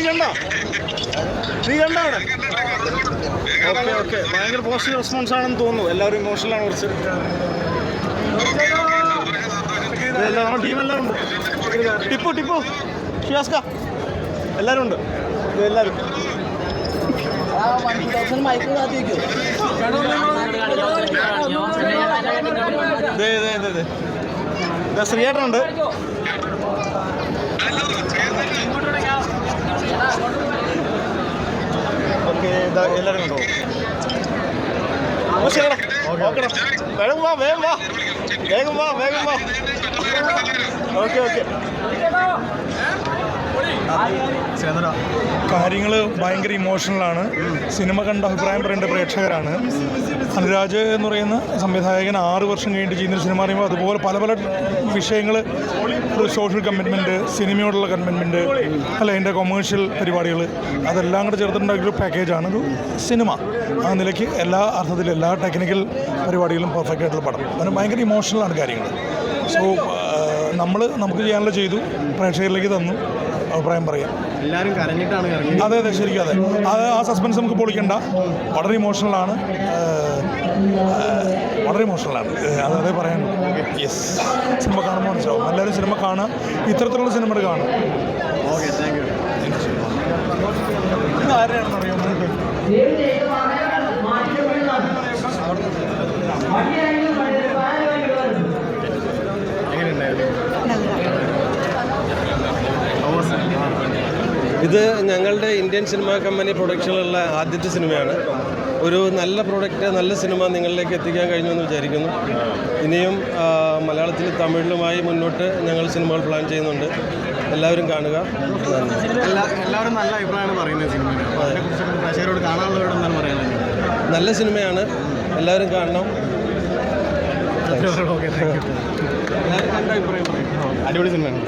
കണ്ടോ അവിടെ? Okay okay, ഭയങ്കര പോസിറ്റീവ് റെസ്പോൺസ് ആണെന്ന് തോന്നുന്നു. എല്ലാവരും ഇമോഷണലാണ് കുറച്ച്. നമ്മുടെ ടീമെല്ലാം ഉണ്ട്. ടിപ്പു ഷിയാസ്ക എല്ലാവരും ഉണ്ട്. എല്ലാവരും ശ്രീയേട്ടനുണ്ട്. ഓക്കെ, എല്ലാവരും കണ്ടോ? ശരിടാ, ഓക്കെടാ, വേഗം വാ. ഓക്കെ. കാര്യങ്ങൾ ഭയങ്കര ഇമോഷണലാണ്. സിനിമ കണ്ട അഭിപ്രായം പറയേണ്ട പ്രേക്ഷകരാണ്. അനുരാജ് എന്ന് പറയുന്ന സംവിധായകൻ 6 വർഷം കഴിഞ്ഞിട്ട് ചെയ്യുന്ന സിനിമ പറയുമ്പോൾ അതുപോലെ പല വിഷയങ്ങൾ, ഒരു സോഷ്യൽ കമ്മിറ്റ്മെൻറ്റ്, സിനിമയോടുള്ള കമ്മിറ്റ്മെൻറ്റ്, അല്ല അതിൻ്റെ കൊമേഴ്ഷ്യൽ പരിപാടികൾ, അതെല്ലാം കൂടെ ചേർത്തിട്ടുണ്ടാക്കിയ ഒരു പാക്കേജാണ് ഒരു സിനിമ. ആ നിലയ്ക്ക് എല്ലാ അർത്ഥത്തിലും എല്ലാ ടെക്നിക്കൽ പരിപാടികളും പെർഫെക്റ്റ് ആയിട്ടുള്ള പടം. അതിന് ഭയങ്കര ഇമോഷണലാണ് കാര്യങ്ങൾ. സോ നമുക്ക് ചെയ്യാനുള്ള ചെയ്തു, പ്രേക്ഷകരിലേക്ക് തന്നു, അഭിപ്രായം പറയാം. എല്ലാവരും കരഞ്ഞിട്ടാണ് ഇറങ്ങി. അതെ ശരിക്കും അതെ. ആ സസ്പെൻസ് നമുക്ക് പൊളിക്കണ്ട. വളരെ ഇമോഷണലാണ്. അതേ പറയാനുള്ളൂ. യെസ്, സിനിമ കാണുമ്പോൾ മനസ്സിലാവും. എല്ലാവരും സിനിമ കാണുക, ഇത്തരത്തിലുള്ള സിനിമകൾ കാണുക. Okay, thank you. ആരെയാണെന്ന് അറിയാം. ഇത് ഞങ്ങളുടെ ഇന്ത്യൻ സിനിമാ കമ്പനി പ്രൊഡക്ഷനിലുള്ള ആദ്യത്തെ സിനിമയാണ്. ഒരു നല്ല പ്രോഡക്റ്റ്, നല്ല സിനിമ നിങ്ങളിലേക്ക് എത്തിക്കാൻ കഴിഞ്ഞു എന്ന് വിചാരിക്കുന്നു. ഇനിയും മലയാളത്തിലും തമിഴിലുമായി മുന്നോട്ട് ഞങ്ങൾ സിനിമകൾ പ്ലാൻ ചെയ്യുന്നുണ്ട്. എല്ലാവരും കാണുക. എല്ലാവരും നല്ല അഭിപ്രായമാണ് പറയുന്നത് സിനിമ. പ്രേക്ഷകരോട് കാണാനുള്ളവരോട് എന്താണ് പറയാനുള്ളത്? നല്ല സിനിമയാണ്, എല്ലാവരും കാണണം. അടിപൊളി സിനിമയാണ്.